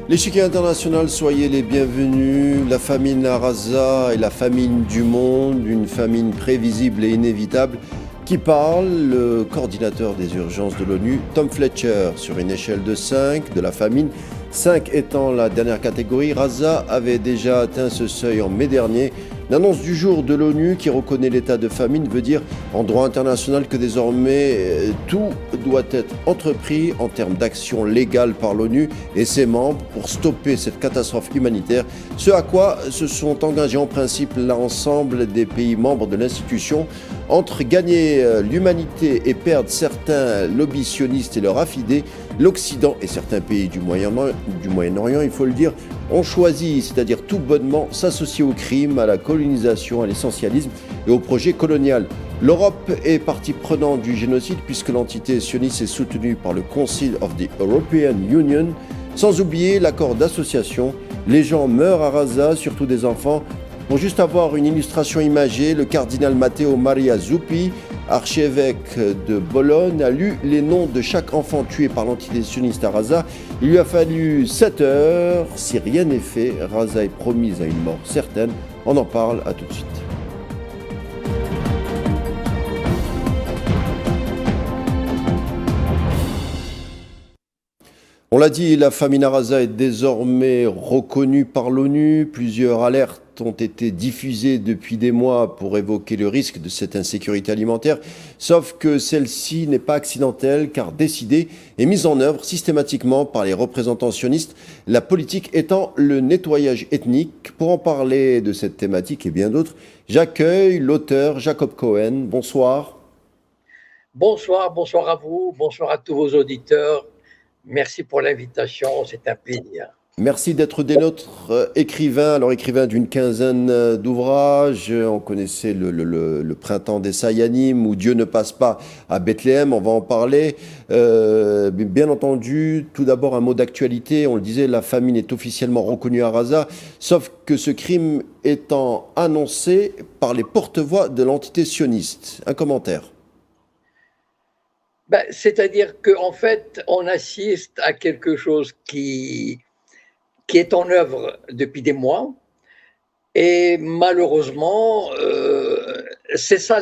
L'échiquier international, soyez les bienvenus. La famine à Gaza et la famine du monde, une famine prévisible et inévitable. Qui parle? Le coordinateur des urgences de l'ONU, Tom Fletcher, sur une échelle de 5 de la famine. 5 étant la dernière catégorie, Gaza avait déjà atteint ce seuil en mai dernier. L'annonce du jour de l'ONU qui reconnaît l'état de famine veut dire en droit international que désormais tout doit être entrepris en termes d'action légale par l'ONU et ses membres pour stopper cette catastrophe humanitaire, ce à quoi se sont engagés en principe l'ensemble des pays membres de l'institution. Entre gagner l'humanité et perdre certains lobbies sionistes et leur affidés, l'Occident et certains pays du Moyen-Orient, il faut le dire, ont choisi, c'est-à-dire tout bonnement, s'associer au crime, à la colonisation, à l'essentialisme et au projet colonial. L'Europe est partie prenante du génocide puisque l'entité sioniste est soutenue par le Council of the European Union, sans oublier l'accord d'association. Les gens meurent à Gaza, surtout des enfants. Pour juste avoir une illustration imagée, le cardinal Matteo Maria Zuppi, archevêque de Bologne, a lu les noms de chaque enfant tué par l'entité sioniste à Gaza. Il lui a fallu 7 heures. Si rien n'est fait, Gaza est promise à une mort certaine. On en parle, à tout de suite. On l'a dit, la famine à Gaza est désormais reconnue par l'ONU. Plusieurs alertes ont été diffusées depuis des mois pour évoquer le risque de cette insécurité alimentaire. Sauf que celle-ci n'est pas accidentelle car décidée et mise en œuvre systématiquement par les représentants sionistes, la politique étant le nettoyage ethnique. Pour en parler de cette thématique et bien d'autres, j'accueille l'auteur Jacob Cohen. Bonsoir. Bonsoir à vous, bonsoir à tous vos auditeurs. Merci pour l'invitation, c'est un plaisir. Merci d'être des nôtres, écrivain. Alors, écrivain d'une quinzaine d'ouvrages. On connaissait le Printemps des Sayanim, où Dieu ne passe pas à Bethléem. On va en parler. Bien entendu, tout d'abord, un mot d'actualité. On le disait, la famine est officiellement reconnue à Gaza, sauf que ce crime étant annoncé par les porte-voix de l'entité sioniste. Un commentaire. C'est-à-dire qu'en fait, on assiste à quelque chose qui est en œuvre depuis des mois. Et malheureusement, c'est ça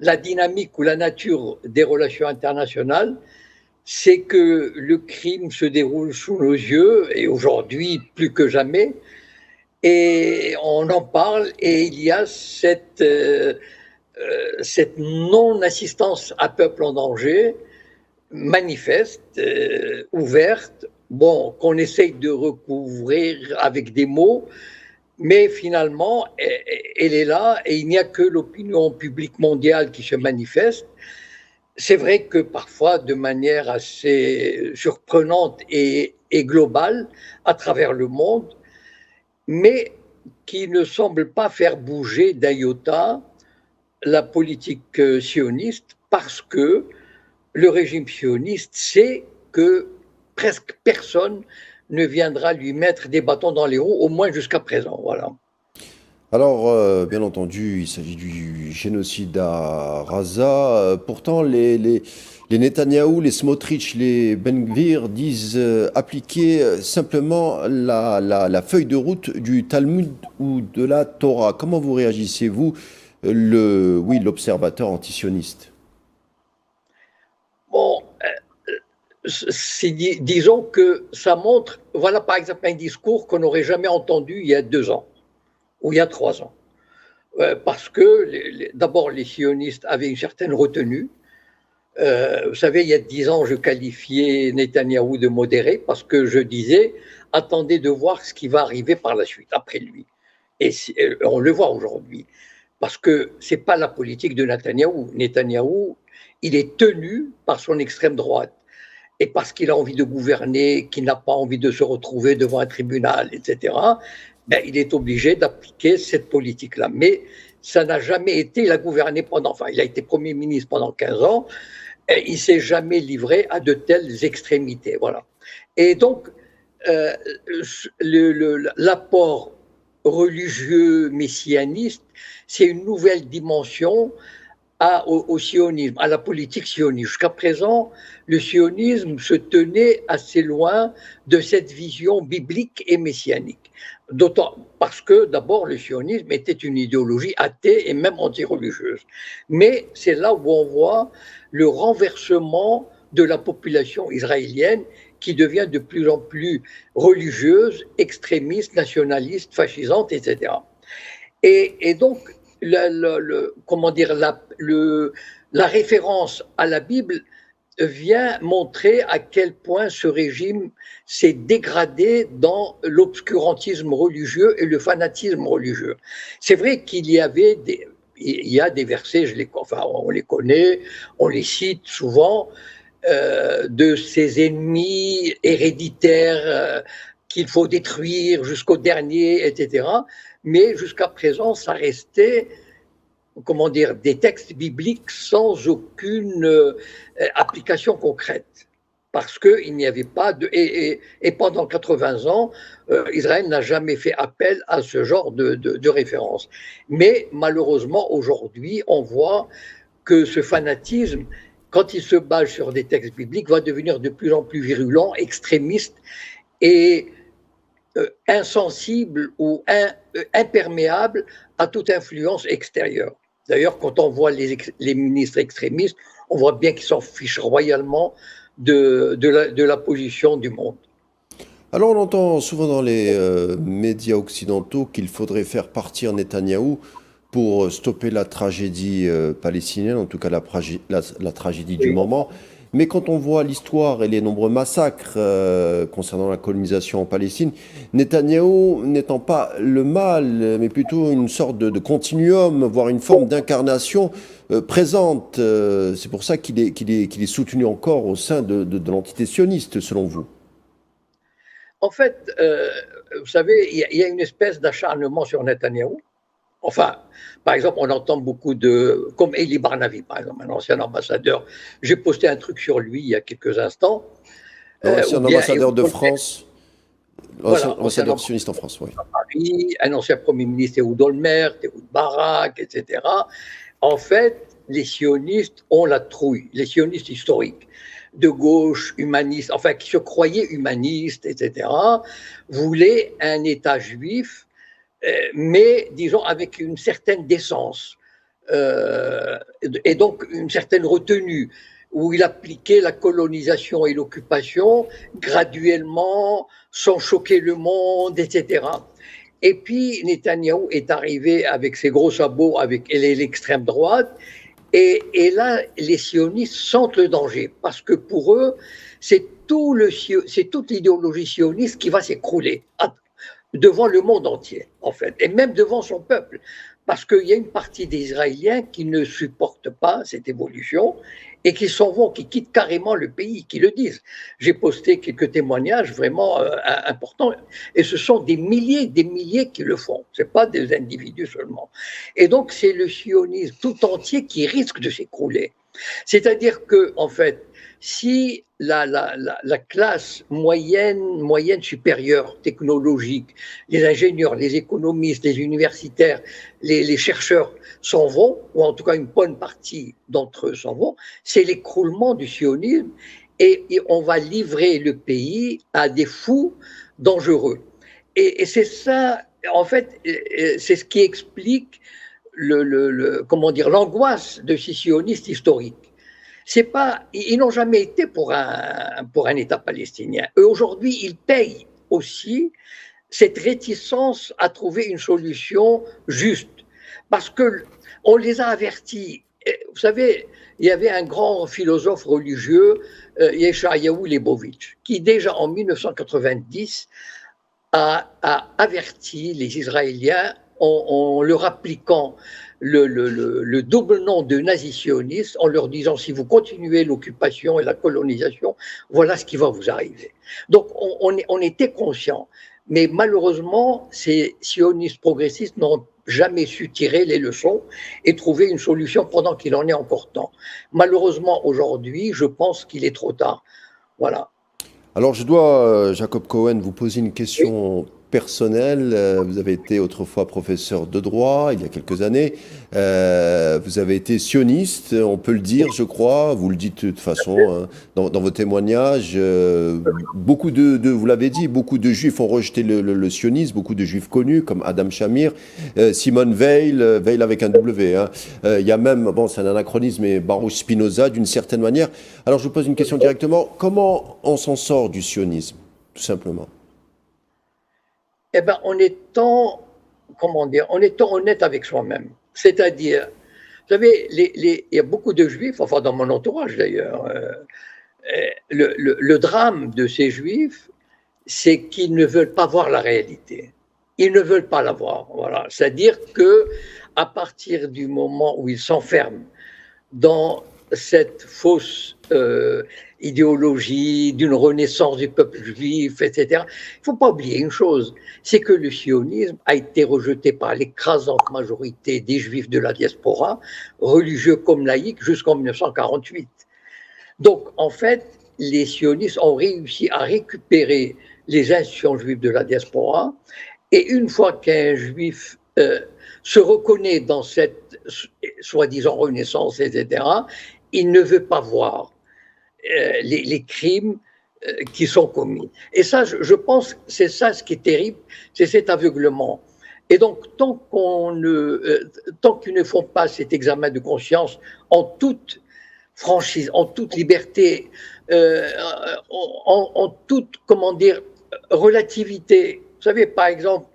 la dynamique ou la nature des relations internationales, c'est que le crime se déroule sous nos yeux, et aujourd'hui plus que jamais, et on en parle, et il y a cette non-assistance à peuple en danger, manifeste, ouverte, bon, qu'on essaye de recouvrir avec des mots, mais finalement, elle est là et il n'y a que l'opinion publique mondiale qui se manifeste. C'est vrai que parfois, de manière assez surprenante et globale, à travers le monde, mais qui ne semble pas faire bouger d'un iota la politique sioniste, parce que le régime sioniste sait que presque personne ne viendra lui mettre des bâtons dans les roues, au moins jusqu'à présent. Voilà. Alors, bien entendu, il s'agit du génocide à Gaza. Pourtant, les Netanyahou, les Smotrich, les Ben Gvir disent appliquer simplement la feuille de route du Talmud ou de la Torah. Comment vous réagissez, vous, l'observateur antisioniste? Bon, disons que ça montre, voilà par exemple un discours qu'on n'aurait jamais entendu il y a 2 ans ou il y a 3 ans. Parce que d'abord les sionistes avaient une certaine retenue. Vous savez, il y a 10 ans, je qualifiais Netanyahou de modéré parce que je disais, attendez de voir ce qui va arriver par la suite, après lui. Et on le voit aujourd'hui. Parce que ce n'est pas la politique de Netanyahou. Netanyahou, il est tenu par son extrême droite. Et parce qu'il a envie de gouverner, qu'il n'a pas envie de se retrouver devant un tribunal, etc., il est obligé d'appliquer cette politique-là. Mais ça n'a jamais été, il a gouverné il a été Premier ministre pendant 15 ans, et il ne s'est jamais livré à de telles extrémités. Voilà. Et donc, l'apport religieux messianiste, c'est une nouvelle dimension au sionisme, à la politique sioniste. Jusqu'à présent, le sionisme se tenait assez loin de cette vision biblique et messianique. D'autant parce que d'abord le sionisme était une idéologie athée et même anti-religieuse. Mais c'est là où on voit le renversement de la population israélienne qui devient de plus en plus religieuse, extrémiste, nationaliste, fascisante, etc. Et donc, comment dire, la référence à la Bible vient montrer à quel point ce régime s'est dégradé dans l'obscurantisme religieux et le fanatisme religieux. C'est vrai qu'il y avait il y a des versets, on les connaît, on les cite souvent, de ses ennemis héréditaires qu'il faut détruire jusqu'au dernier, etc. Mais jusqu'à présent, ça restait, comment dire, des textes bibliques sans aucune application concrète. Parce qu'il n'y avait pas de. Et pendant 80 ans, Israël n'a jamais fait appel à ce genre de référence. Mais malheureusement, aujourd'hui, on voit que ce fanatisme, quand il se base sur des textes bibliques, va devenir de plus en plus virulent, extrémiste et insensible ou imperméable à toute influence extérieure. D'ailleurs, quand on voit les ministres extrémistes, on voit bien qu'ils s'en fichent royalement de la position du monde. Alors on entend souvent dans les médias occidentaux qu'il faudrait faire partir Netanyahou pour stopper la tragédie palestinienne, en tout cas la tragédie du moment. Mais quand on voit l'histoire et les nombreux massacres concernant la colonisation en Palestine, Netanyahou n'étant pas le mal, mais plutôt une sorte de continuum, voire une forme d'incarnation présente. C'est pour ça qu'il est soutenu encore au sein de l'entité sioniste, selon vous. En fait, vous savez, il y a une espèce d'acharnement sur Netanyahou. Enfin, par exemple, on entend beaucoup comme Eli Barnavi, par exemple, un ancien ambassadeur. J'ai posté un truc sur lui il y a quelques instants. Ancien ambassadeur de France, voilà, ambassadeur sioniste en France, oui. Paris, un ancien Premier ministre, Ehud Olmert, Ehud Barak, etc. En fait, les sionistes ont la trouille, les sionistes historiques, de gauche, humanistes, enfin, qui se croyaient humanistes, etc., voulaient un État juif, mais disons avec une certaine décence et donc une certaine retenue, où il appliquait la colonisation et l'occupation graduellement, sans choquer le monde, etc. Et puis Netanyahou est arrivé avec ses gros sabots, avec l'extrême droite, et là les sionistes sentent le danger, parce que pour eux, c'est toute l'idéologie sioniste qui va s'écrouler devant le monde entier, en fait, et même devant son peuple, parce qu'il y a une partie des Israéliens qui ne supportent pas cette évolution et qui s'en vont, qui quittent carrément le pays, qui le disent. J'ai posté quelques témoignages vraiment importants, et ce sont des milliers qui le font, ce n'est pas des individus seulement. Et donc c'est le sionisme tout entier qui risque de s'écrouler. C'est-à-dire que, en fait, si la classe moyenne supérieure, technologique, les ingénieurs, les économistes, les universitaires, les chercheurs s'en vont, ou en tout cas une bonne partie d'entre eux s'en vont, c'est l'écroulement du sionisme et on va livrer le pays à des fous dangereux. Et c'est ça, en fait, c'est ce qui explique comment dire, l'angoisse de ces sionistes historiques. C'est pas, ils n'ont jamais été pour un État palestinien. Eux, aujourd'hui, ils payent aussi cette réticence à trouver une solution juste. Parce qu'on les a avertis. Vous savez, il y avait un grand philosophe religieux, Yeshayahu Leibovitch, qui déjà en 1990 a averti les Israéliens en leur appliquant le double nom de nazis sionistes, en leur disant si vous continuez l'occupation et la colonisation, voilà ce qui va vous arriver. Donc on était conscients, mais malheureusement ces sionistes progressistes n'ont jamais su tirer les leçons et trouver une solution pendant qu'il en est encore temps. Malheureusement aujourd'hui, je pense qu'il est trop tard. Voilà. Alors je dois, Jacob Cohen, vous poser une question personnel, vous avez été autrefois professeur de droit, il y a quelques années. Vous avez été sioniste, on peut le dire, je crois. Vous le dites de toute façon hein, dans vos témoignages. Vous l'avez dit, beaucoup de juifs ont rejeté le sionisme, beaucoup de juifs connus comme Adam Shamir, Simone Veil, Veil avec un W. Hein. Il y a même, bon, c'est un anachronisme, mais Baruch Spinoza d'une certaine manière. Alors je vous pose une question directement. Comment on s'en sort du sionisme, tout simplement? Eh bien, comment dire, en étant honnête avec soi-même. C'est-à-dire, vous savez, il y a beaucoup de juifs, enfin dans mon entourage d'ailleurs, le drame de ces juifs, c'est qu'ils ne veulent pas voir la réalité. Ils ne veulent pas la voir. Voilà. C'est-à-dire que à partir du moment où ils s'enferment dans cette fausse idéologie d'une renaissance du peuple juif, etc. Il ne faut pas oublier une chose, c'est que le sionisme a été rejeté par l'écrasante majorité des juifs de la diaspora, religieux comme laïcs, jusqu'en 1948. Donc, en fait, les sionistes ont réussi à récupérer les institutions juives de la diaspora, et une fois qu'un juif se reconnaît dans cette soi-disant renaissance, etc., il ne veut pas voir les crimes qui sont commis. Et ça, je pense, c'est ça ce qui est terrible, c'est cet aveuglement. Et donc, tant qu'ils ne font pas cet examen de conscience en toute franchise, en toute liberté, en toute, comment dire, relativité. Vous savez, par exemple,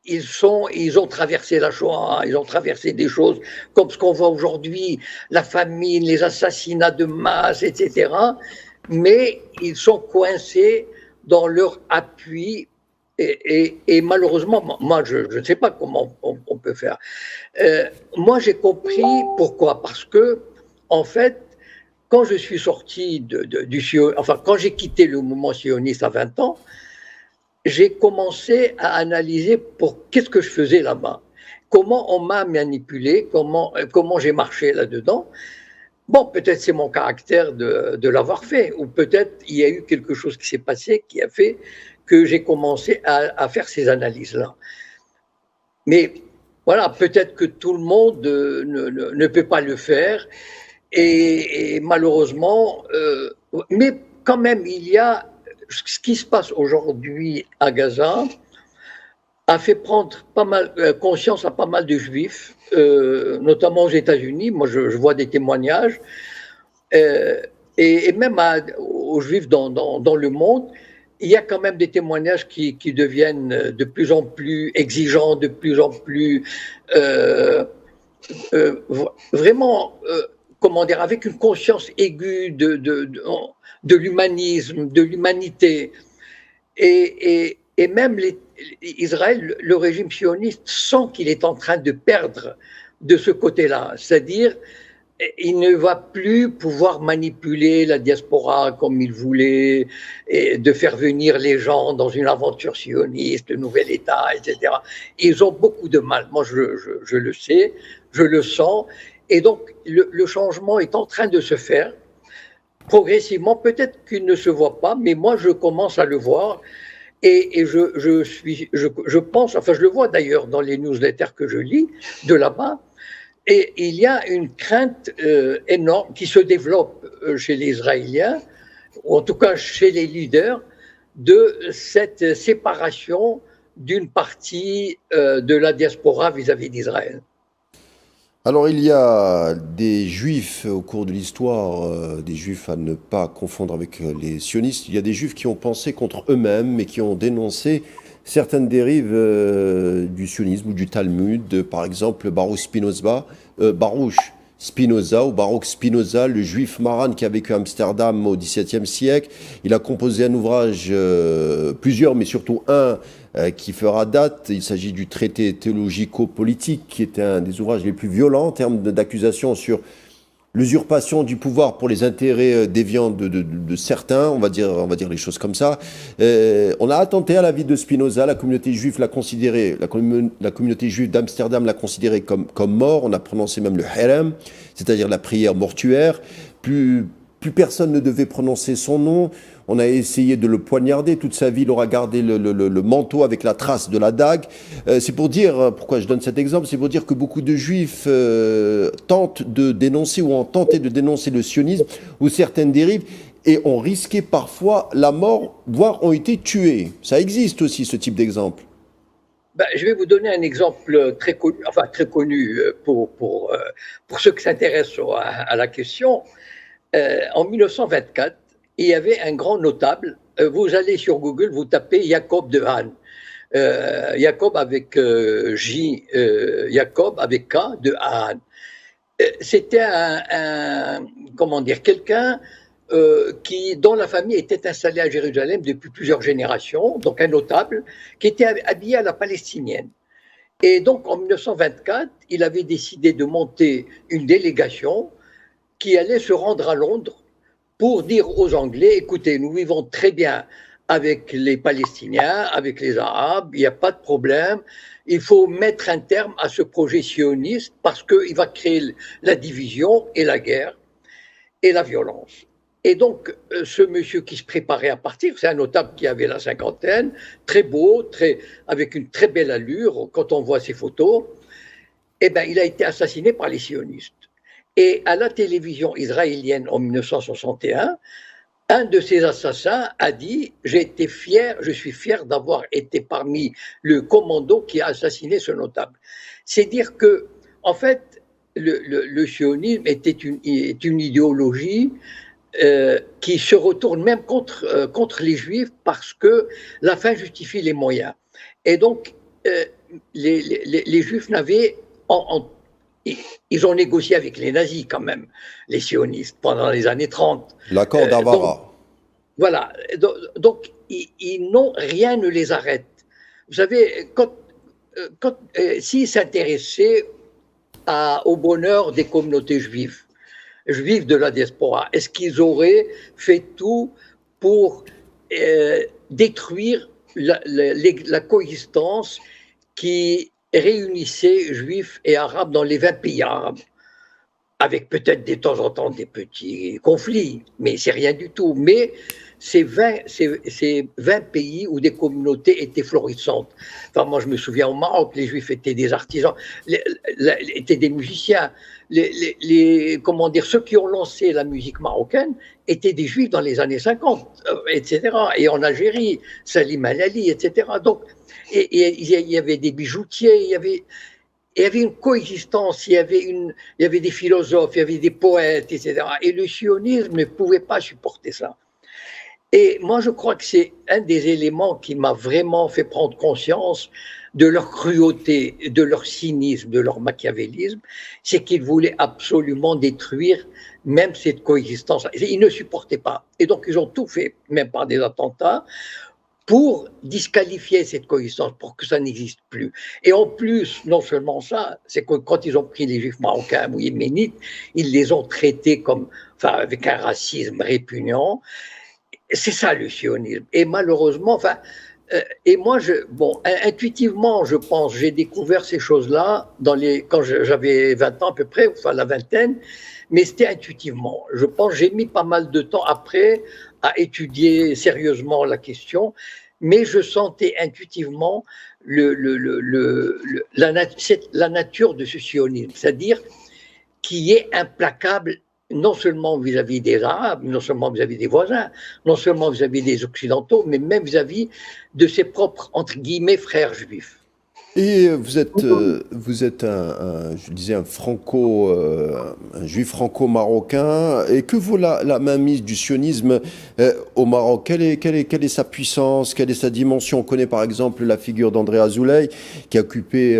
ils ont traversé la Shoah, ils ont traversé des choses comme ce qu'on voit aujourd'hui, la famine, les assassinats de masse, etc. Mais ils sont coincés dans leur appui et malheureusement, moi, je ne sais pas comment on peut faire. Moi, j'ai compris pourquoi. Parce que, en fait, quand je suis sorti quand j'ai quitté le mouvement sioniste à 20 ans, j'ai commencé à analyser qu'est-ce que je faisais là-bas, comment on m'a manipulé, comment j'ai marché là-dedans. Bon, peut-être c'est mon caractère de l'avoir fait, ou peut-être il y a eu quelque chose qui s'est passé qui a fait que j'ai commencé à faire ces analyses-là. Mais voilà, peut-être que tout le monde ne peut pas le faire, et malheureusement, mais quand même, il y a ce qui se passe aujourd'hui à Gaza a fait prendre pas mal conscience à pas mal de juifs, notamment aux États-Unis. Moi, je vois des témoignages, et même aux juifs dans le monde. Il y a quand même des témoignages qui deviennent de plus en plus exigeants, de plus en plus vraiment, comment dire, avec une conscience aiguë de l'humanisme, de l'humanité. Et même Israël, le régime sioniste, sent qu'il est en train de perdre de ce côté-là. C'est-à-dire, il ne va plus pouvoir manipuler la diaspora comme il voulait, et de faire venir les gens dans une aventure sioniste, le nouvel État, etc. Ils ont beaucoup de mal. Moi, je le sais, je le sens. Et donc, le changement est en train de se faire progressivement. Peut-être qu'il ne se voit pas, mais moi, je commence à le voir. Et je pense, enfin, je le vois d'ailleurs dans les newsletters que je lis de là-bas. Et il y a une crainte énorme qui se développe chez les Israéliens, ou en tout cas chez les leaders, de cette séparation d'une partie de la diaspora vis-à-vis d'Israël. Alors il y a des juifs au cours de l'histoire, des juifs à ne pas confondre avec les sionistes, il y a des juifs qui ont pensé contre eux-mêmes et qui ont dénoncé certaines dérives du sionisme ou du Talmud, par exemple Baruch Spinoza, le juif Maran qui a vécu à Amsterdam au XVIIe siècle. Il a composé un ouvrage, plusieurs, mais surtout un, qui fera date. Il s'agit du traité théologico-politique, qui était un des ouvrages les plus violents en termes d'accusation sur l'usurpation du pouvoir pour les intérêts déviants de certains, on va dire les choses comme ça. On a attenté à la vie de Spinoza, la communauté juive l'a considéré, la communauté juive d'Amsterdam l'a considéré comme mort, on a prononcé même le herem, c'est-à-dire la prière mortuaire. Plus plus personne ne devait prononcer son nom. On a essayé de le poignarder. Toute sa vie, il aura gardé le manteau avec la trace de la dague. C'est pour dire, pourquoi je donne cet exemple, c'est pour dire que beaucoup de juifs tentent de dénoncer ou ont tenté de dénoncer le sionisme ou certaines dérives et ont risqué parfois la mort, voire ont été tués. Ça existe aussi, ce type d'exemple. Ben, je vais vous donner un exemple très connu, enfin très connu pour ceux qui s'intéressent à la question. En 1924, il y avait un grand notable. Vous allez sur Google, vous tapez Jacob de Hahn. Jacob avec J, Jacob avec K de Hahn. C'était comment dire, quelqu'un dont la famille était installée à Jérusalem depuis plusieurs générations, donc un notable, qui était habillé à la palestinienne. Et donc en 1924, il avait décidé de monter une délégation qui allait se rendre à Londres pour dire aux Anglais, écoutez, nous vivons très bien avec les Palestiniens, avec les Arabes, il n'y a pas de problème, il faut mettre un terme à ce projet sioniste parce qu'il va créer la division et la guerre et la violence. Et donc, ce monsieur qui se préparait à partir, c'est un notable qui avait la cinquantaine, très beau, avec une très belle allure, quand on voit ses photos, eh ben, il a été assassiné par les sionistes. Et à la télévision israélienne en 1961, un de ces assassins a dit « je suis fier d'avoir été parmi le commando qui a assassiné ce notable ». C'est dire que, en fait, le sionisme est une idéologie qui se retourne même contre les Juifs parce que la fin justifie les moyens. Et donc, les Juifs n'avaient... ils ont négocié avec les nazis quand même, les sionistes, pendant les années 30. L'accord d'Avara. Voilà. Donc ils n'ont... Rien ne les arrête. Vous savez, s'ils s'intéressaient au bonheur des communautés juives de la diaspora, est-ce qu'ils auraient fait tout pour détruire la coexistence qui réunissait juifs et arabes dans les 20 pays arabes, avec peut-être de temps en temps des petits conflits, mais c'est rien du tout. Mais ces 20 pays où des communautés étaient florissantes. Enfin, moi, je me souviens au Maroc, les Juifs étaient des artisans, étaient des musiciens. Comment dire, ceux qui ont lancé la musique marocaine étaient des Juifs dans les années 50, etc. Et en Algérie, Salim Halali, etc. Donc, il y avait des bijoutiers, il y avait une coexistence, il y avait des philosophes, il y avait des poètes, etc. Et le sionisme ne pouvait pas supporter ça. Et moi, je crois que c'est un des éléments qui m'a vraiment fait prendre conscience de leur cruauté, de leur cynisme, de leur machiavélisme, c'est qu'ils voulaient absolument détruire même cette coexistence. Ils ne supportaient pas. Et donc, ils ont tout fait, même par des attentats, pour disqualifier cette coexistence, pour que ça n'existe plus. Et en plus, non seulement ça, c'est que quand ils ont pris les Juifs marocains ou yéménites, ils les ont traités avec un racisme répugnant. C'est ça le sionisme. Et malheureusement, et moi, intuitivement, je pense, j'ai découvert ces choses-là quand j'avais 20 ans à peu près, enfin la vingtaine, mais c'était intuitivement. Je pense, j'ai mis pas mal de temps après à étudier sérieusement la question, mais je sentais intuitivement la nature de ce sionisme, c'est-à-dire qui est implacable non seulement vis-à-vis des Arabes, non seulement vis-à-vis des voisins, non seulement vis-à-vis des Occidentaux, mais même vis-à-vis de ses propres, entre guillemets, frères juifs. Et vous êtes je disais, un juif franco-marocain. Et que vaut la mainmise du sionisme au Maroc? Quelle est sa puissance? Quelle est sa dimension? On connaît par exemple la figure d'André Azoulay, qui a occupé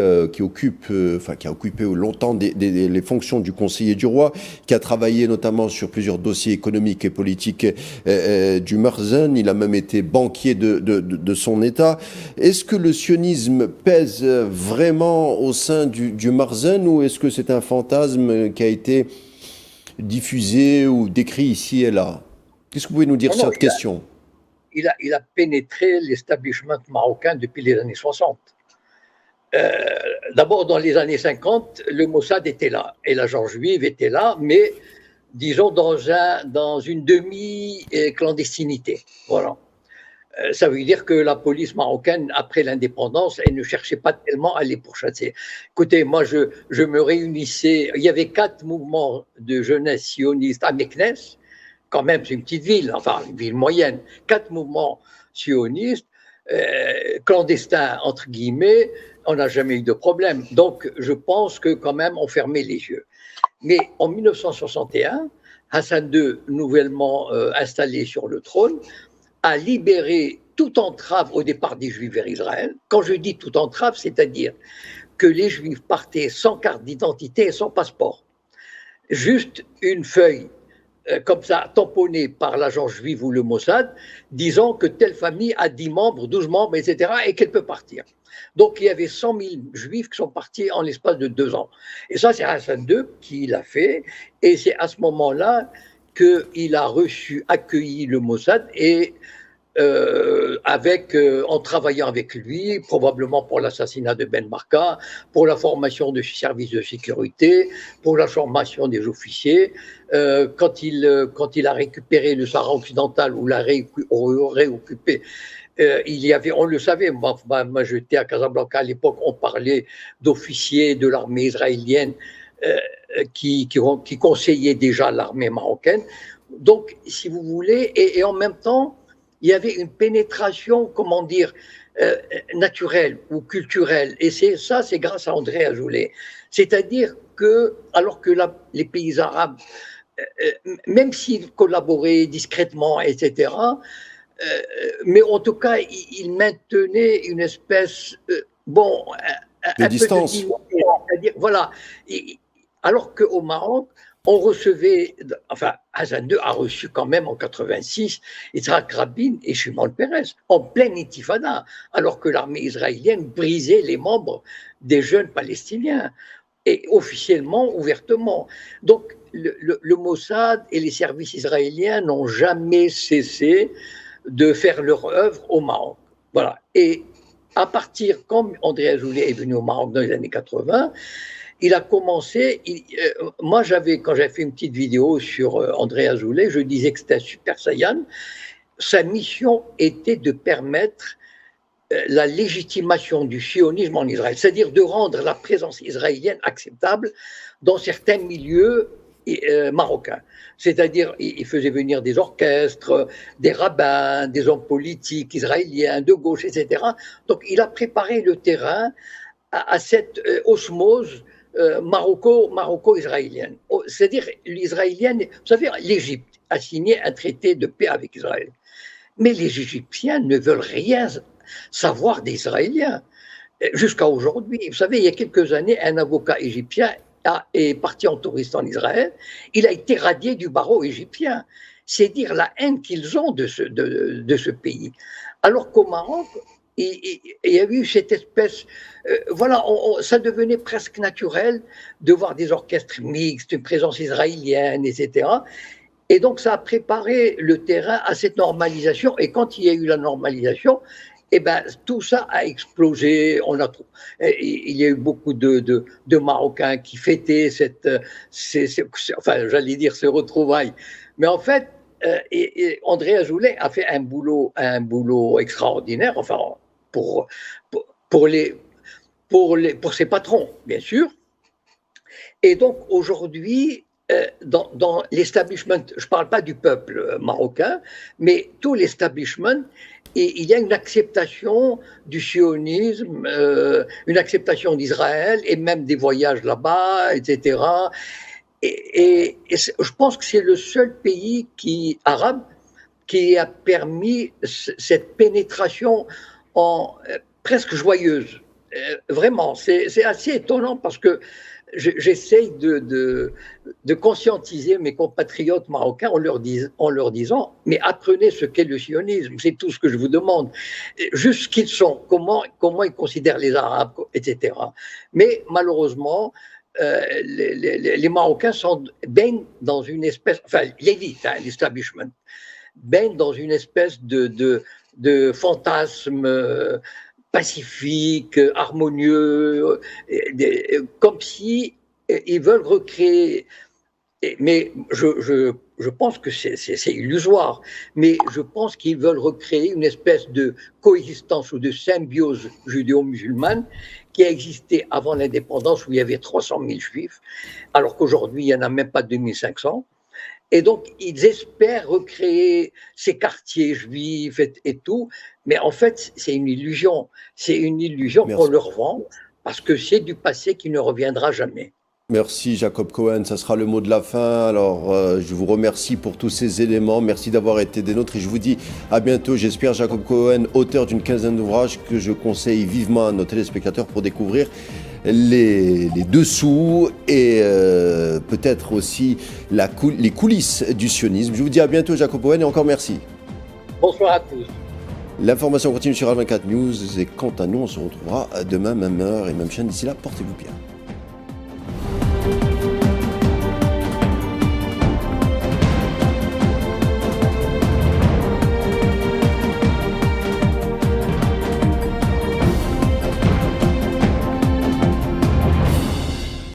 longtemps les fonctions du conseiller du roi, qui a travaillé notamment sur plusieurs dossiers économiques et politiques du Marzen. Il a même été banquier de son État. Est-ce que le sionisme pèse vraiment au sein du Marzen, ou est-ce que c'est un fantasme qui a été diffusé ou décrit ici et là? Qu'est-ce que vous pouvez nous dire sur cette question? Il a pénétré l'establishment marocain depuis les années 60. D'abord, dans les années 50, le Mossad était là et l'agent juif était là, mais disons, dans une demi-clandestinité. Voilà. Ça veut dire que la police marocaine, après l'indépendance, elle ne cherchait pas tellement à les pourchasser. Écoutez, moi, je me réunissais, il y avait 4 mouvements de jeunesse sionistes à Meknès, quand même, c'est une petite ville, enfin, une ville moyenne, 4 mouvements sionistes, clandestins, entre guillemets, on n'a jamais eu de problème. Donc, je pense que quand même, on fermait les yeux. Mais en 1961, Hassan II, nouvellement installé sur le trône, a libéré toute entrave au départ des Juifs vers Israël. Quand je dis toute entrave, c'est-à-dire que les Juifs partaient sans carte d'identité et sans passeport. Juste une feuille comme ça, tamponnée par l'agence juive ou le Mossad, disant que telle famille a 10 membres, 12 membres, etc., et qu'elle peut partir. Donc, il y avait 100 000 Juifs qui sont partis en l'espace de 2 ans. Et ça, c'est Hassan II qui l'a fait, et c'est à ce moment-là qu'il a accueilli le Mossad et en travaillant avec lui, probablement pour l'assassinat de Ben Barka, pour la formation de services de sécurité, pour la formation des officiers. Quand il a récupéré le Sahara occidental ou l'a réoccupé, il y avait, on le savait, moi j'étais à Casablanca à l'époque, on parlait d'officiers de l'armée israélienne qui conseillaient déjà l'armée marocaine. Donc, si vous voulez, et en même temps, il y avait une pénétration, comment dire, naturelle ou culturelle. Et c'est grâce à André Azoulay. C'est-à-dire que, alors que les pays arabes, même s'ils collaboraient discrètement, etc., mais en tout cas, ils maintenaient une espèce, de distance. Peu de dignité, c'est-à-dire, voilà. Alors qu'au Maroc, on recevait, enfin, Hassan II a reçu quand même en 86 Yitzhak Rabin et Shimon Peres en pleine intifada, alors que l'armée israélienne brisait les membres des jeunes palestiniens, et officiellement, ouvertement. Donc, le Mossad et les services israéliens n'ont jamais cessé de faire leur œuvre au Maroc. Voilà. Et à partir, quand André Azoulay est venu au Maroc dans les années 80, il a commencé, moi quand j'avais fait une petite vidéo sur André Azoulay, je disais que c'était un super saïan. Sa mission était de permettre la légitimation du sionisme en Israël, c'est-à-dire de rendre la présence israélienne acceptable dans certains milieux marocains. C'est-à-dire, il faisait venir des orchestres, des rabbins, des hommes politiques israéliens, de gauche, etc. Donc, il a préparé le terrain à cette osmose maroco-israélienne. C'est-à-dire, l'israélienne, vous savez, l'Égypte a signé un traité de paix avec Israël. Mais les Égyptiens ne veulent rien savoir des Israéliens. Jusqu'à aujourd'hui, vous savez, il y a quelques années, un avocat égyptien est parti en touriste en Israël. Il a été radié du barreau égyptien. C'est dire la haine qu'ils ont de ce pays. Alors qu'au Maroc, il y a eu cette espèce, ça devenait presque naturel de voir des orchestres mixtes, une présence israélienne, etc. Et donc ça a préparé le terrain à cette normalisation. Et quand il y a eu la normalisation, tout ça a explosé. Il y a eu beaucoup de Marocains qui fêtaient j'allais dire ces retrouvailles. Mais en fait, André Azoulay a fait un boulot extraordinaire. Enfin, pour ses patrons, bien sûr. Et donc, aujourd'hui, dans l'establishment, je ne parle pas du peuple marocain, mais tout l'establishment, et il y a une acceptation du sionisme, une acceptation d'Israël, et même des voyages là-bas, etc. Et je pense que c'est le seul pays arabe qui a permis cette pénétration presque joyeuse. Vraiment, c'est assez étonnant parce que j'essaye de conscientiser mes compatriotes marocains en leur disant mais apprenez ce qu'est le sionisme, c'est tout ce que je vous demande. Juste ce qu'ils sont, comment ils considèrent les Arabes, etc. Mais malheureusement, les Marocains baignent dans une espèce, enfin l'élite, l'establishment, baignent dans une espèce de fantasme pacifique, harmonieux, comme si ils veulent recréer Mais je pense que c'est illusoire. Mais je pense qu'ils veulent recréer une espèce de coexistence ou de symbiose judéo-musulmane qui a existé avant l'indépendance où il y avait 300 000 juifs, alors qu'aujourd'hui il n'y en a même pas 2500. Et donc, ils espèrent recréer ces quartiers juifs et tout, mais en fait, c'est une illusion. C'est une illusion qu'on Merci. leur vend parce que c'est du passé qui ne reviendra jamais. Merci Jacob Cohen, ça sera le mot de la fin. Alors je vous remercie pour tous ces éléments, merci d'avoir été des nôtres et je vous dis à bientôt. J'espère Jacob Cohen, auteur d'une quinzaine d'ouvrages que je conseille vivement à nos téléspectateurs pour découvrir les dessous et peut-être aussi les coulisses du sionisme. Je vous dis à bientôt Jacob Cohen et encore merci. Bonsoir à tous. L'information continue sur A24 News et quant à nous on se retrouvera demain même heure et même chaîne. D'ici là, portez-vous bien.